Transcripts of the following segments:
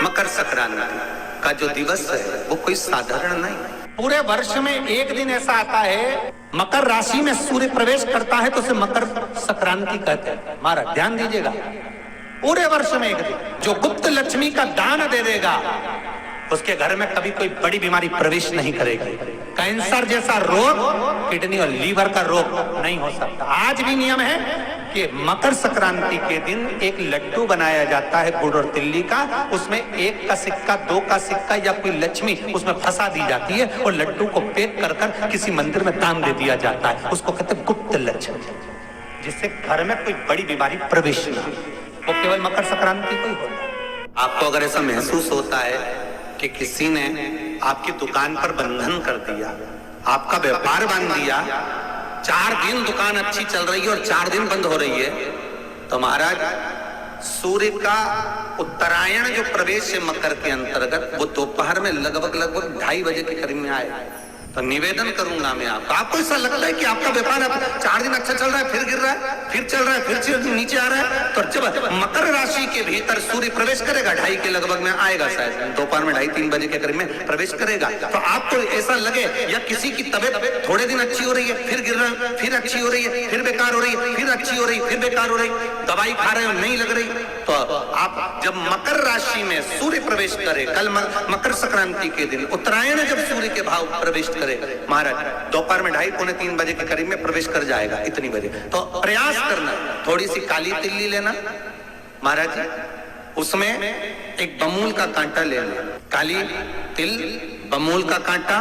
मकर संक्रांति का जो दिवस है वो कोई साधारण नहीं। पूरे वर्ष में एक दिन ऐसा आता है, मकर राशि में सूर्य प्रवेश करता है तो उसे मकर संक्रांति कहते हैं। महाराज ध्यान दीजिएगा, पूरे वर्ष में एक दिन जो गुप्त लक्ष्मी का दान दे देगा उसके घर में कभी कोई बड़ी बीमारी प्रवेश नहीं करेगी। कैंसर जैसा रोग, किडनी और लीवर का रोग नहीं हो सकता। आज भी नियम है कि मकर संक्रांति के दिन एक लड्डू बनाया जाता है गुड़ और तिल्ली का, उसमें 1 का सिक्का, 2 का सिक्का या कोई लक्ष्मी उसमें फंसा दी जाती है और लड्डू को पैक कर कर किसी मंदिर में दान दे दिया जाता है। उसको कहते हैं गुप्त लक्ष्मी, जिससे घर में कोई बड़ी बीमारी प्रवेश न हो। वो केवल मकर संक्रांति को ही होता है। आपको अगर ऐसा महसूस होता है कि किसी ने आपकी दुकान पर बंधन कर दिया, आपका व्यापार बांध दिया, 4 दिन दुकान अच्छी चल रही है और 4 दिन बंद हो रही है, तो महाराज सूर्य का उत्तरायण जो प्रवेश है मकर के अंतर्गत वो दोपहर में लगभग 2:30 बजे के करीब में आए। तो निवेदन करूंगा मैं आपको ऐसा लगता है कि आपका व्यापार 4 दिन अच्छा चल रहा है, फिर गिर रहा है, फिर चल रहा है, फिर नीचे आ रहा है, तो जब मकर राशि के भीतर सूर्य प्रवेश करेगा 2:30 के लगभग में आएगा, शायद दोपहर में 2:30-3 बजे के करीब में प्रवेश करेगा, तो आपको ऐसा लगे या किसी की तबियत थोड़े दिन अच्छी हो रही है, फिर गिर रहा है, फिर अच्छी हो रही है, फिर बेकार हो रही है, फिर अच्छी हो रही है, फिर बेकार हो रही है, दवाई खा रहे हो नहीं लग रही, तो आप जब मकर राशि में सूर्य प्रवेश करे, कल मकर संक्रांति के दिन उत्तरायण जब सूर्य के भाव प्रवेश करे महाराज, दोपहर में 2:30-3 बजे के करीब में प्रवेश कर जाएगा, इतनी बजे, तो प्रयास करना थोड़ी सी काली तिल्ली लेना महाराज जी, उसमें एक बमूल का कांटा लेना, काली तिल, बमूल का कांटा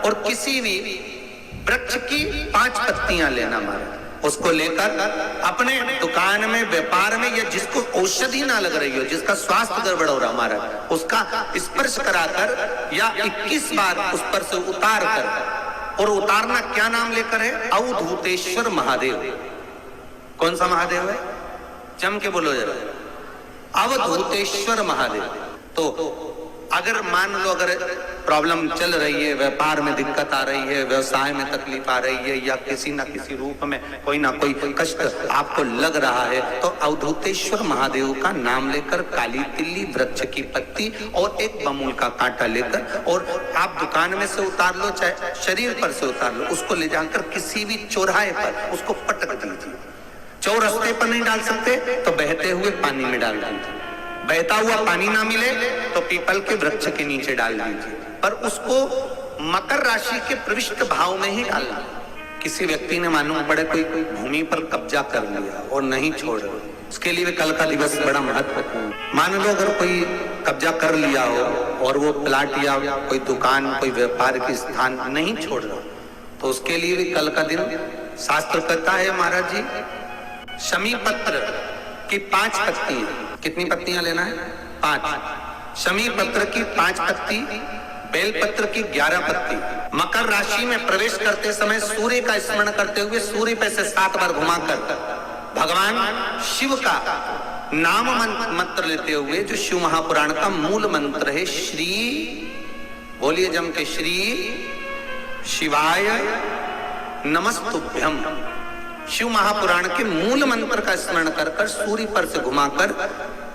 और किसी भी वृक्ष की 5 पत्तियां लेना महाराज, उसको लेकर अपने दुकान में, व्यापार में, या जिसको औषधि ना लग रही हो, जिसका स्वास्थ्य गड़बड़ हो रहा महाराज, उसका स्पर्श कराकर या 21 बार उस पर से उतार कर, और उतारना क्या नाम लेकर है? अवधूतेश्वर महादेव। कौन सा महादेव है? जम के बोलो जरा, अवधूतेश्वर महादेव। तो अगर मान लो अगर प्रॉब्लम चल रही है, व्यापार में दिक्कत आ रही है, व्यवसाय में तकलीफ आ रही है, या किसी ना किसी रूप में कोई ना कोई कष्ट आपको लग रहा है, तो अवधूतेश्वर महादेव का नाम लेकर काली तिल्ली, वृक्ष की पत्ती और एक बमूल का कांटा लेकर, और आप दुकान में से उतार लो, चाहे शरीर पर से उतार लो, उसको ले जाकर किसी भी चौराहे पर उसको पटक दीजिए। चौरस्ते पर नहीं डाल सकते तो बहते हुए पानी में डाल दीजिए, बहता हुआ पानी ना मिले तो पीपल के वृक्ष के नीचे डाल दीजिए, पर उसको मकर राशि के प्रविष्ट भाव में ही डालना। किसी व्यक्ति ने मालूम पड़े कोई भूमि पर कब्जा कर लिया और नहीं छोड़ रहा, उसके लिए कल का दिवस बड़ा महत्वपूर्ण। मान लो अगर कोई कब्जा कर लिया हो और वो प्लाट या कोई दुकान, कोई व्यापार की स्थान नहीं छोड़ रहा, तो उसके लिए भी कल का दिन शास्त्र कहता है महाराज जी, शमी पत्र की 5 पत्ती, कितनी पत्तियां लेना है? 5। शमी पत्र की 5 पत्ती, बेल पत्र की 11 पत्ती। मकर राशि में प्रवेश करते समय सूर्य का स्मरण करते हुए सूर्य पे से 7 बार घुमाकर भगवान शिव का नाम मंत्र लेते हुए, जो शिव महापुराण का मूल मंत्र है, श्री, बोलिए जम के, श्री शिवाय नमस्तुभ्यम, शिव महापुराण के मूल मंत्र का स्मरण कर कर सूर्य पर से घुमाकर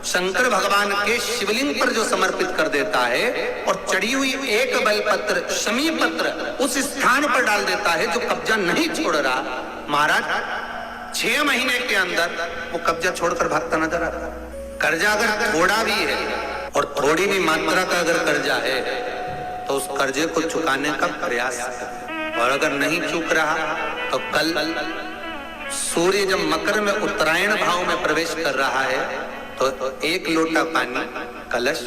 शंकर भगवान के शिवलिंग पर जो समर्पित कर देता है, और चढ़ी हुई एक बेलपत्र, शमी पत्र उस स्थान पर डाल देता है जो कब्जा नहीं छोड़ रहा, महाराज 6 महीने के अंदर वो कब्जा छोड़कर भागता नजर आता। कर्जा अगर थोड़ा भी है और थोड़ी भी मात्रा का अगर कर्जा है तो उस कर्जे को चुकाने का प्रयास करें, और अगर नहीं चूक रहा तो कल सूर्य जब मकर में उत्तरायण भाव में प्रवेश कर रहा है तो 1 लोटा पानी, कलश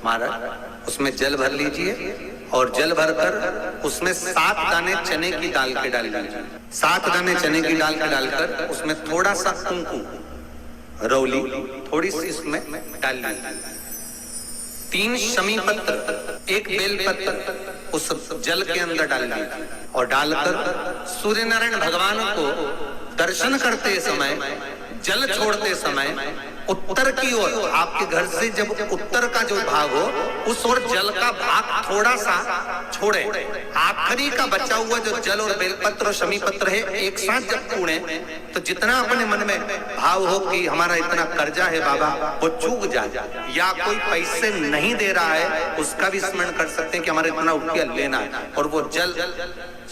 महाराज, उसमें जल भर लीजिए, और जल भरकर उसमें 7 दाने चने की दाल के डाल दीजिए, 7 दाने चने की दाल के डालकर उसमें थोड़ा सा कुंकुम, रौली थोड़ी सी इसमें डाल लीजिए, 3 शमी पत्र, 1 बेल पत्र उस जल के अंदर डाल दीजिए, और डालकर सूर्य नारायण भगवान को दर्शन करते समय, जल छोड़ते समय उत्तर की ओर, आपके घर से जब उत्तर का जो भाग हो उस ओर जल का भाग थोड़ा सा छोड़े, आखिरी का बचा हुआ जो जल और बेलपत्र और शमी पत्र है एक साथ जब तोड़े तो जितना अपने मन में भाव हो कि हमारा इतना कर्जा है बाबा वो चूक जाए, या कोई पैसे नहीं दे रहा है उसका भी स्मरण कर सकते हैं कि हमारा इतना रुपया लेना है, और वो जल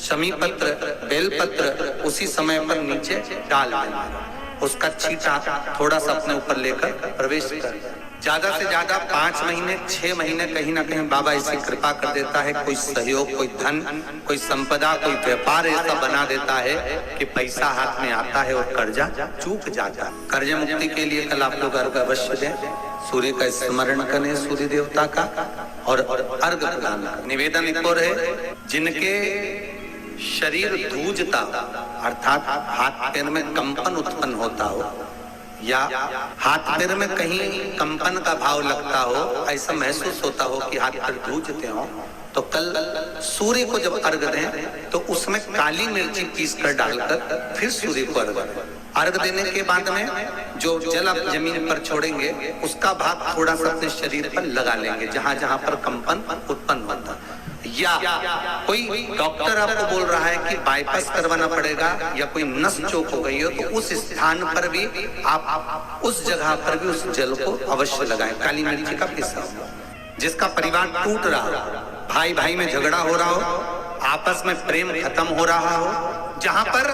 शमी पत्र बेलपत्र उसी समय पर नीचे डाल देना, उसका छींटा थोड़ा सा अपने ऊपर लेकर प्रवेश कर, ज्यादा से ज्यादा 5 महीने 6 महीने कहीं ना कहीं बाबा ऐसी कृपा कर देता है, कोई सहयोग, कोई धन, कोई संपदा, कोई व्यापार ऐसा बना देता है कि पैसा हाथ में आता है और कर्जा चूक जाता है। कर्ज मुक्ति के लिए कल आप लोग अर्घ अवश्य दें, सूर्य का स्मरण करें, सूर्य देवता का, और अर्घ प्रदान करें। निवेदन एक और है, जिनके शरीर धूजता अर्थात हाथ पैर में कंपन उत्पन्न होता हो या हाथ पैर में कहीं कंपन का भाव लगता हो, ऐसा महसूस होता हो कि हाथ पैर धूजते हो, तो कल सूर्य को जब अर्घ दें तो उसमें काली मिर्ची पीस कर डालकर फिर सूर्य को अर्घ दें। अर्घ देने के बाद में जो जल आप जमीन पर छोड़ेंगे उसका भाग थोड़ा सा अपने शरीर पर लगा लेंगे जहां जहां पर कंपन उत्पन्न होता है। या कोई डॉक्टर आपको बोल रहा है कि बाईपास करवाना पड़ेगा या कोई नस चोक हो गई हो, तो उस स्थान पर भी आप उस जगह पर भी उस जल को अवश्य लगाएं, काली मिर्ची का पिसा हुआ। जिसका परिवार टूट रहा हो, भाई भाई में झगड़ा हो रहा हो, आपस में प्रेम खत्म हो रहा हो, जहां पर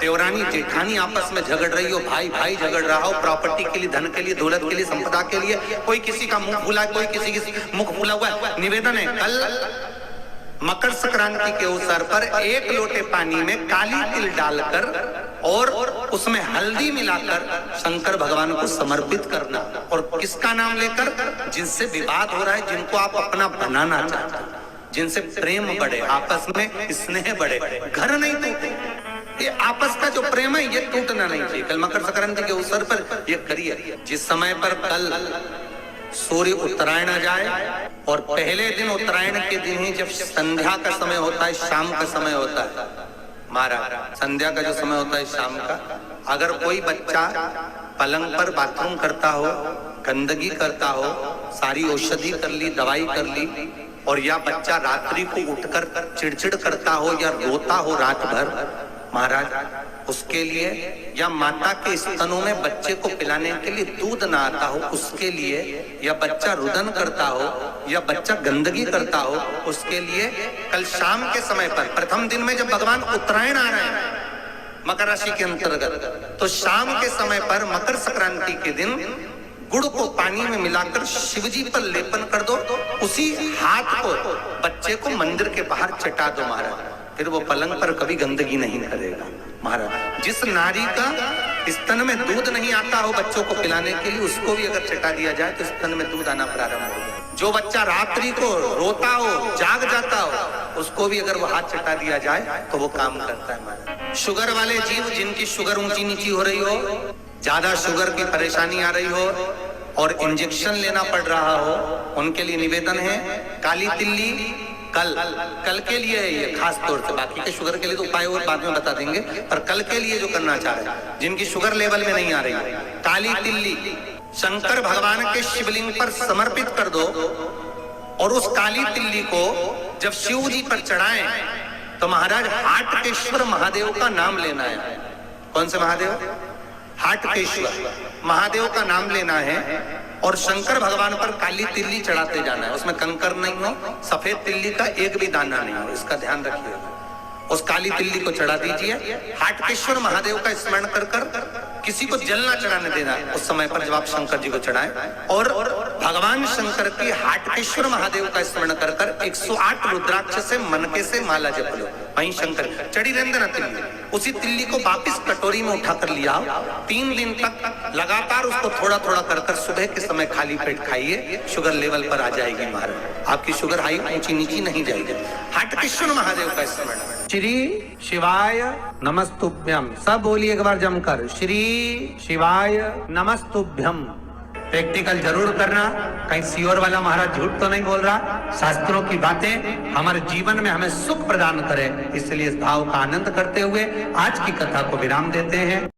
देवरानी जेठानी आपस में झगड़ रही हो, भाई भाई झगड़ रहा हो, प्रॉपर्टी के लिए, धन के लिए, दौलत के लिए, संपदा के लिए, कोई किसी का मुंह फूला, कोई किसी की मुख फूला हुआ है, निवेदन है कल मकर संक्रांति के अवसर पर 1 लोटे पानी में काली तिल डालकर और उसमें हल्दी मिलाकर शंकर भगवान को समर्पित करना, और किसका नाम लेकर, जिनसे विवाद हो रहा है, जिनको आप अपना बनाना चाहते हैं, जिनसे प्रेम बढ़े, आपस में स्नेह बढ़े, घर नहीं टूटे, ये आपस का जो प्रेम है ये टूटना नहीं चाहिए। कल मकर संक्रांति के अवसर पर ये करिए। जिस समय पर कल सूर्य उत्तरायण आ जाए और पहले दिन उत्तरायण के दिन ही जब संध्या का समय होता है, शाम का समय होता है, महाराज संध्या का जो समय होता है शाम का, अगर कोई बच्चा पलंग पर बाथरूम करता हो, गंदगी करता हो, सारी औषधि कर ली, दवाई कर ली, और या बच्चा रात्रि को उठकर चिड़चिड़ करता हो या रोता हो रात भर, महाराज उसके लिए, या माता के स्तनों में बच्चे को पिलाने के लिए दूध ना आता हो उसके लिए, या बच्चा रुदन करता हो या बच्चा गंदगी करता हो उसके लिए, कल शाम के समय पर प्रथम दिन में जब भगवान उत्तरायण आ रहे हैं मकर राशि के अंतर्गत, तो शाम के समय पर मकर संक्रांति के दिन गुड़ को पानी में मिलाकर शिवजी पर लेपन कर दो, उसी हाथ को बच्चे को मंदिर के बाहर चटा दो महाराज, फिर वो पलंग पर कभी गंदगी नहीं करेगा महाराज। जिस नारी का स्तन में दूध नहीं आता हो बच्चों को पिलाने के लिए, उसको भी अगर चटा दिया जाए तो स्तन में दूध आना प्रारंभ हो जाए। जो बच्चा रात्रि को रोता हो, जाग जाता हो, उसको भी अगर वो हाथ चटा दिया जाए तो वो काम करता है महाराज। शुगर वाले जीव जिनकी शुगर ऊंची नीची हो रही हो, ज्यादा शुगर की परेशानी आ रही हो और इंजेक्शन लेना पड़ रहा हो, उनके लिए निवेदन है काली तिल्ली कल के लिए है ये खास तौर से, बाकी के शुगर के लिए तो उपाय और बाद में बता देंगे, पर कल के लिए जो करना चाह रहे हैं, जिनकी शुगर लेवल में नहीं आ रही, काली तिल्ली शंकर भगवान के शिवलिंग पर समर्पित कर दो, और उस काली तिल्ली को जब शिव जी पर चढ़ाएं तो महाराज हाटकेश्वर महादेव का नाम लेना है। कौन से महादेव? हाटकेश्वर महादेव का नाम लेना है, और शंकर भगवान पर काली तिल्ली चढ़ाते जाना है। उसमें कंकर नहीं हो, सफेद तिल्ली का एक भी दाना नहीं हो, इसका ध्यान रखिएगा। उस काली तिल्ली को चढ़ा दीजिए, हाटकेश्वर महादेव का स्मरण कर कर, किसी को जल ना चढ़ाने देना उस समय पर जब आप शंकर जी को चढ़ाएं, और भगवान शंकर की हाटकेश्वर महादेव का स्मरण कर कर 108 रुद्राक्ष से मनके से माला जप लो। वहीं शंकर चढ़ी रहने देना तिल्ली, उसी तिल्ली को वापिस कटोरी में उठाकर लिया, 3 दिन तक लगातार उसको थोड़ा थोड़ा कर कर सुबह के समय खाली पेट खाइए, शुगर लेवल पर आ जाएगी महाराज, आपकी शुगर हाई ऊंची नीची नहीं जाएगी। हाटकेश्वर महादेव का स्मरण। श्री शिवाय नमस्तुभ्यम, सब बोलिए एक बार जमकर, श्री शिवाय नमस्तुभ्यम। प्रैक्टिकल जरूर करना, कहीं सियोर वाला महाराज झूठ तो नहीं बोल रहा। शास्त्रों की बातें हमारे जीवन में हमें सुख प्रदान करे, इसलिए इस भाव का आनंद करते हुए आज की कथा को विराम देते हैं।